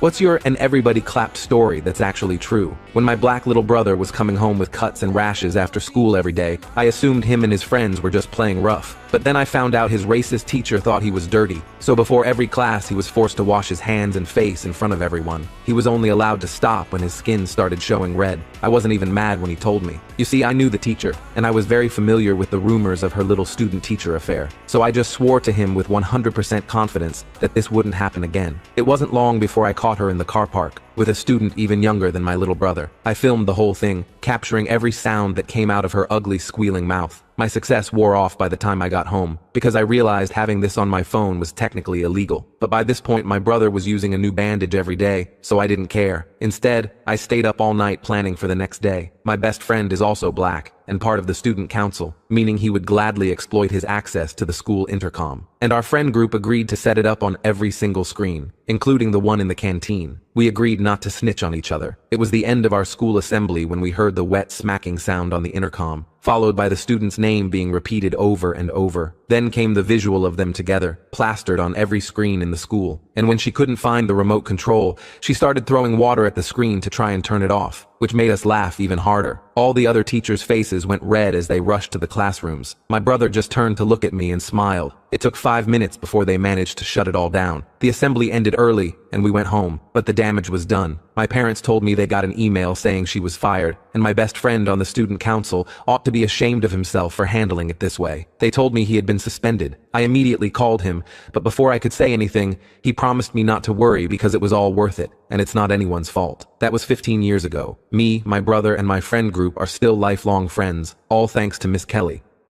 What's your and everybody clapped story that's actually true? When my black little brother was coming home with cuts and rashes after school every day, I assumed him and his friends were just playing rough. But then I found out his racist teacher thought he was dirty, so before every class he was forced to wash his hands and face in front of everyone. He was only allowed to stop when his skin started showing red. I wasn't even mad when he told me. You see, I knew the teacher, and I was very familiar with the rumors of her little student-teacher affair. So I just swore to him with 100% confidence that this wouldn't happen again. It wasn't long before I caught her in the car park, with a student even younger than my little brother. I filmed the whole thing, capturing every sound that came out of her ugly, squealing mouth. My success wore off by the time I got home, because I realized having this on my phone was technically illegal. But by this point my brother was using a new bandage every day, so I didn't care. Instead, I stayed up all night planning for the next day. My best friend is also black, and part of the student council, meaning he would gladly exploit his access to the school intercom. And our friend group agreed to set it up on every single screen, including the one in the canteen. We agreed not to snitch on each other. It was the end of our school assembly when we heard the wet smacking sound on the intercom, followed by the student's name being repeated over and over. Then came the visual of them together, plastered on every screen in the school. And when she couldn't find the remote control, she started throwing water at the screen to try and turn it off, which made us laugh even harder. All the other teachers' faces went red as they rushed to the classrooms. My brother just turned to look at me and smiled. It took 5 minutes before they managed to shut it all down. The assembly ended early, and we went home, but the damage was done. My parents told me they got an email saying she was fired, and my best friend on the student council ought to be ashamed of himself for handling it this way. They told me he had been suspended. I immediately called him, but before I could say anything, he promised me not to worry because it was all worth it, and it's not anyone's fault. That was 15 years ago. Me, my brother, and my friend group are still lifelong friends, all thanks to Miss Kelly.